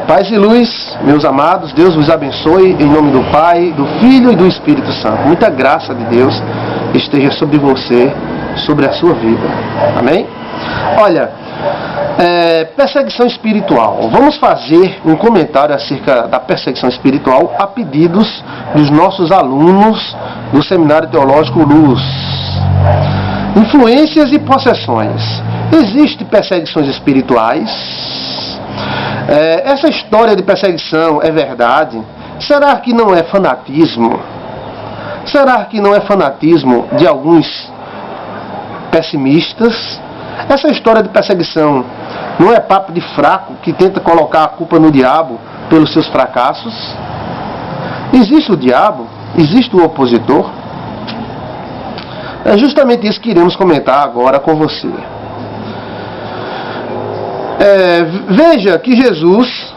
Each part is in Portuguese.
Paz e luz, meus amados, Deus vos abençoe em nome do Pai, do Filho e do Espírito Santo. Muita graça de Deus esteja sobre você, sobre a sua vida. Amém? Olha, perseguição espiritual. Vamos fazer um comentário acerca da perseguição espiritual a pedidos dos nossos alunos do Seminário Teológico Luz. Influências e possessões. Existem perseguições espirituais? Essa história de perseguição é verdade? Será que não é fanatismo? Será que não é fanatismo de alguns pessimistas? Essa história de perseguição não é papo de fraco que tenta colocar a culpa no diabo pelos seus fracassos? Existe o diabo? Existe o opositor? É justamente isso que iremos comentar agora com você. Veja que Jesus,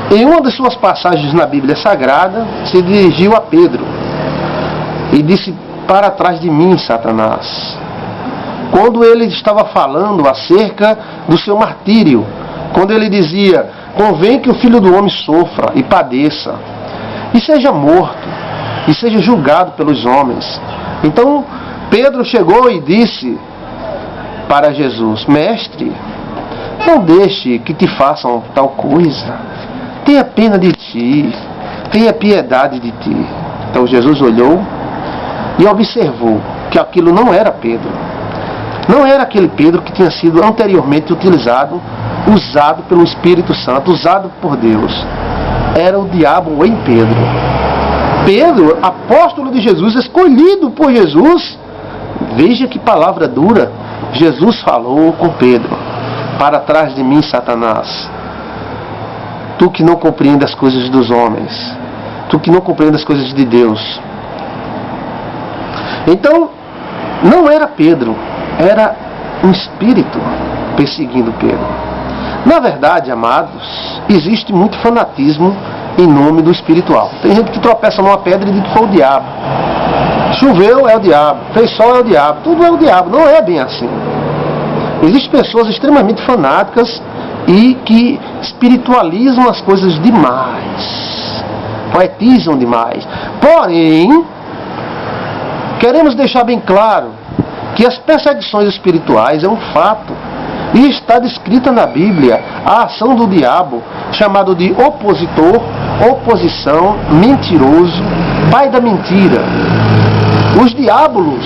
em uma das suas passagens na Bíblia Sagrada, se dirigiu a Pedro e disse: "Para trás de mim, Satanás." Quando ele estava falando acerca do seu martírio, quando ele dizia: "Convém que o Filho do Homem sofra e padeça, e seja morto, e seja julgado pelos homens." Então Pedro chegou e disse para Jesus: "Mestre, não deixe que te façam tal coisa. Tenha pena de ti. Tenha piedade de ti." Então Jesus olhou e observou que aquilo não era Pedro. Não era aquele Pedro que tinha sido anteriormente usado pelo Espírito Santo, usado por Deus. Era o diabo em Pedro. Pedro, apóstolo de Jesus, escolhido por Jesus. Veja que palavra dura. Jesus falou com Pedro: "Para trás de mim, Satanás, tu que não compreende as coisas dos homens, tu que não compreende as coisas de Deus." Então, não era Pedro, era um espírito perseguindo Pedro. Na verdade, amados, existe muito fanatismo em nome do espiritual. Tem gente que tropeça numa pedra e diz que foi o diabo. Choveu, é o diabo. Fez sol, é o diabo. Tudo é o diabo. Não é bem assim. Existem pessoas extremamente fanáticas e que espiritualizam as coisas demais, poetizam demais. Porém, queremos deixar bem claro que as perseguições espirituais é um fato e está descrita na Bíblia a ação do diabo, chamado de opositor, oposição, mentiroso, pai da mentira. Os diabolos,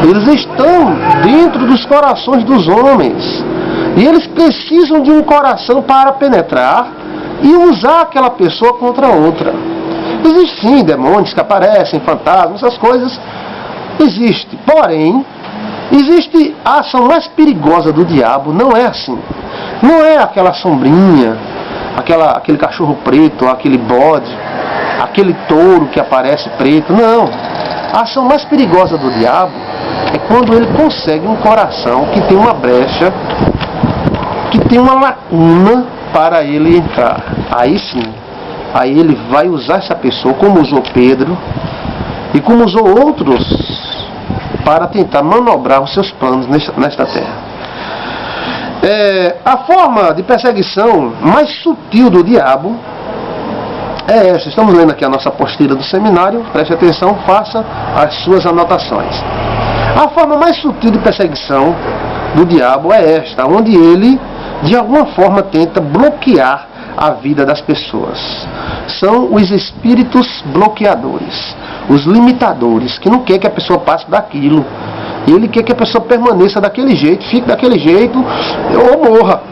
eles estão dentro dos corações dos homens. E eles precisam de um coração para penetrar e usar aquela pessoa contra outra. Existem sim demônios que aparecem, fantasmas, essas coisas. Existe. Porém, existe a ação mais perigosa do diabo. Não é assim. Não é aquela sombrinha, aquele cachorro preto, aquele bode, aquele touro que aparece preto. Não. A ação mais perigosa do diabo é quando ele consegue um coração que tem uma brecha, que tem uma lacuna para ele entrar. Aí sim, aí ele vai usar essa pessoa, como usou Pedro e como usou outros, para tentar manobrar os seus planos nesta terra. A forma de perseguição mais sutil do diabo é essa. Estamos lendo aqui a nossa apostila do seminário. Preste atenção, faça as suas anotações. A forma mais sutil de perseguição do diabo é esta, onde ele, de alguma forma, tenta bloquear a vida das pessoas. São os espíritos bloqueadores, os limitadores, que não quer que a pessoa passe daquilo. Ele quer que a pessoa permaneça daquele jeito, fique daquele jeito ou morra.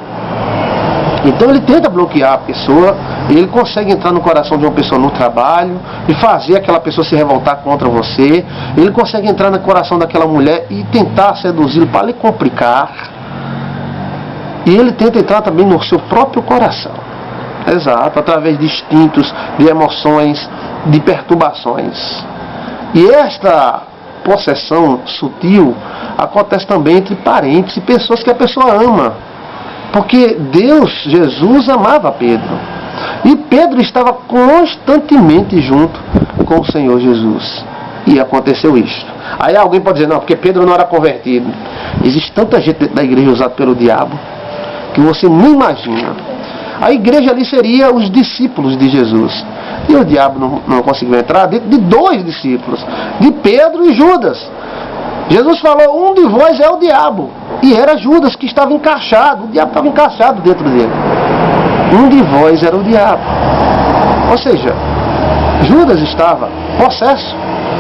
Então ele tenta bloquear a pessoa, ele consegue entrar no coração de uma pessoa no trabalho e fazer aquela pessoa se revoltar contra você. Ele consegue entrar no coração daquela mulher e tentar seduzi-lo para lhe complicar. E ele tenta entrar também no seu próprio coração. Exato, através de instintos, de emoções, de perturbações. E esta possessão sutil acontece também entre parentes e pessoas que a pessoa ama. Porque Deus, Jesus, amava Pedro. E Pedro estava constantemente junto com o Senhor Jesus. E aconteceu isso. Aí alguém pode dizer: não, porque Pedro não era convertido. Existe tanta gente dentro da igreja usada pelo diabo que você nem imagina. A igreja ali seria os discípulos de Jesus. E o diabo não conseguiu entrar dentro de 2 discípulos, de Pedro e Judas. Jesus falou, um de vós é o diabo. E era Judas que estava encaixado, o diabo estava encaixado dentro dele. Um de vós era o diabo. Ou seja, Judas estava possesso,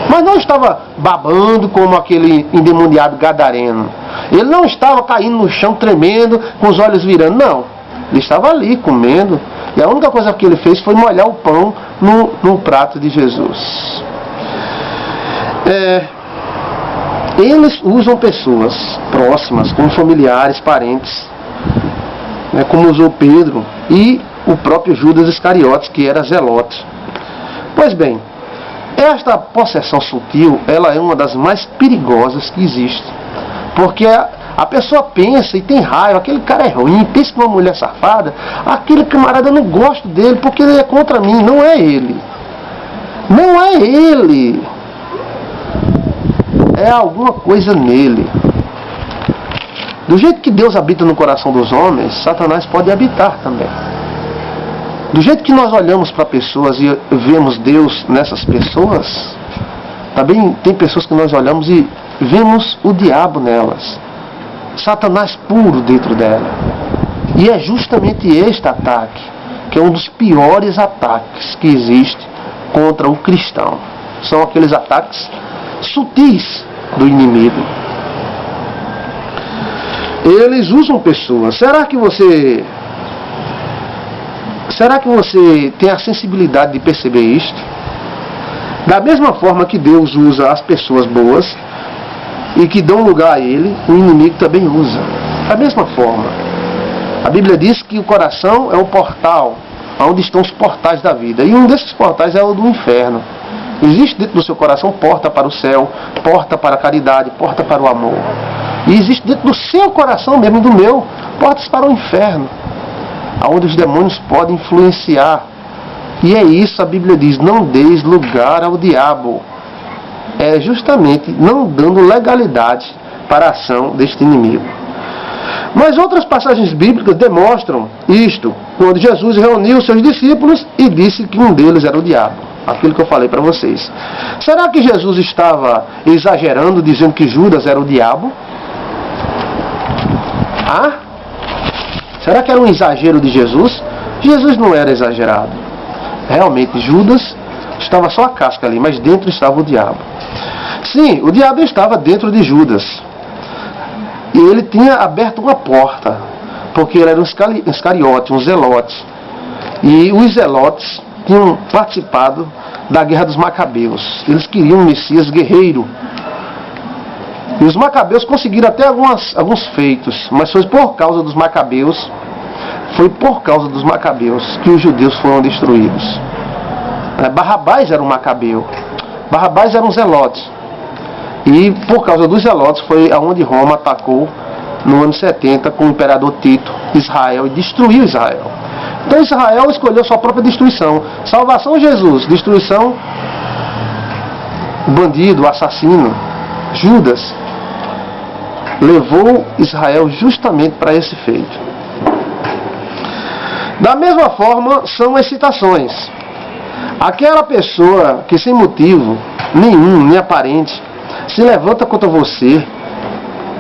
mas não estava babando como aquele endemoniado gadareno. Ele não estava caindo no chão tremendo, com os olhos virando, não. Ele estava ali comendo, e a única coisa que ele fez foi molhar o pão no prato de Jesus. Eles usam pessoas próximas, como familiares, parentes, como usou Pedro e o próprio Judas Iscariotes, que era zelote. Pois bem, esta possessão sutil, ela é uma das mais perigosas que existe. Porque a pessoa pensa e tem raiva, aquele cara é ruim, pensa que uma mulher safada, aquele camarada, eu não gosto dele porque ele é contra mim. Não é ele. Não é ele. É alguma coisa nele. Do jeito que Deus habita no coração dos homens, Satanás pode habitar também. Do jeito que nós olhamos para pessoas e vemos Deus nessas pessoas, também tem pessoas que nós olhamos e vemos o diabo nelas. Satanás puro dentro dela. E é justamente este ataque, que é um dos piores ataques que existe contra o cristão. São aqueles ataques sutis do inimigo. Eles usam pessoas. Será que você tem a sensibilidade de perceber isto? Da mesma forma que Deus usa as pessoas boas e que dão lugar a Ele, o inimigo também usa. Da mesma forma. A Bíblia diz que o coração é um portal, onde estão os portais da vida. E um desses portais é o do inferno. Existe dentro do seu coração porta para o céu, porta para a caridade, porta para o amor. E existe dentro do seu coração, mesmo do meu, portas para o inferno, onde os demônios podem influenciar. E é isso, a Bíblia diz, não deis lugar ao diabo. É justamente não dando legalidade para a ação deste inimigo. Mas outras passagens bíblicas demonstram isto, quando Jesus reuniu seus discípulos e disse que um deles era o diabo. Aquilo que eu falei para vocês. Será que Jesus estava exagerando, dizendo que Judas era o diabo? Será que era um exagero de Jesus? Jesus não era exagerado. Realmente, Judas estava só a casca ali, mas dentro estava o diabo. Sim, o diabo estava dentro de Judas. E ele tinha aberto uma porta, porque ele era um iscariote, um zelote. E os zelotes tinham participado da guerra dos Macabeus. Eles queriam um Messias guerreiro. E os Macabeus conseguiram até alguns feitos, mas foi por causa dos Macabeus, que os judeus foram destruídos. Barrabás era um Macabeu. Barrabás era um zelote. E por causa dos zelotes foi aonde Roma atacou no ano 70 com o imperador Tito, Israel, e destruiu Israel. Então Israel escolheu sua própria destruição. Salvação, Jesus. Destruição, bandido, assassino. Judas levou Israel justamente para esse feito. Da mesma forma, são excitações. Aquela pessoa que sem motivo nenhum, nem aparente, se levanta contra você,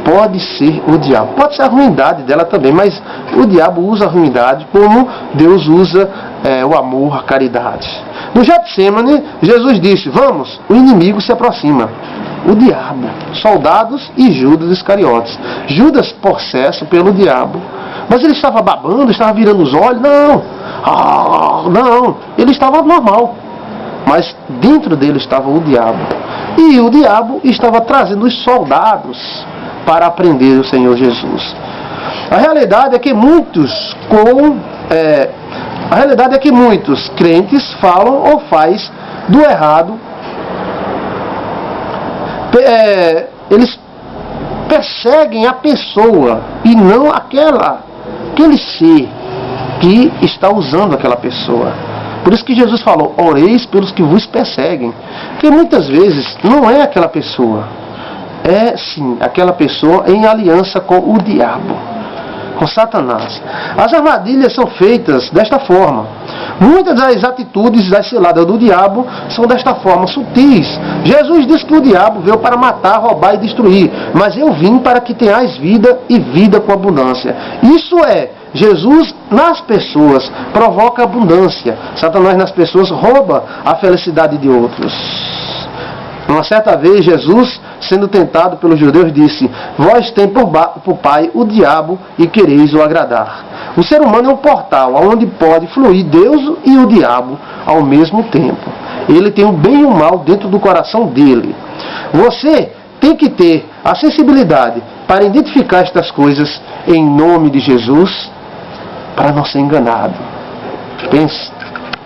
pode ser o diabo. Pode ser a ruindade dela também, mas o diabo usa a ruindade como Deus usa o amor, a caridade. No Getsemane, Jesus disse, vamos, o inimigo se aproxima. O diabo, soldados e Judas Iscariotes. Judas possesso pelo diabo. Mas ele estava babando, estava virando os olhos? Não. Não, ele estava normal. Mas dentro dele estava o diabo. E o diabo estava trazendo os soldados para prender o Senhor Jesus. A realidade é que muitos crentes falam ou faz do errado. Eles perseguem a pessoa e não aquele ser que está usando aquela pessoa. Por isso que Jesus falou, oreis pelos que vos perseguem. Porque muitas vezes não é aquela pessoa. É sim, aquela pessoa em aliança com o diabo. com Satanás. As armadilhas são feitas desta forma. Muitas das atitudes das ciladas do diabo são desta forma, sutis. Jesus disse que o diabo veio para matar, roubar e destruir, mas eu vim para que tenhais vida e vida com abundância. Isso é, Jesus nas pessoas provoca abundância. Satanás nas pessoas rouba a felicidade de outros. Uma certa vez, Jesus, sendo tentado pelos judeus, disse: vós tem por pai o diabo e quereis o agradar. O ser humano é um portal onde pode fluir Deus e o diabo ao mesmo tempo. Ele tem o bem e o mal dentro do coração dele. Você tem que ter a sensibilidade para identificar estas coisas em nome de Jesus, para não ser enganado. Pense.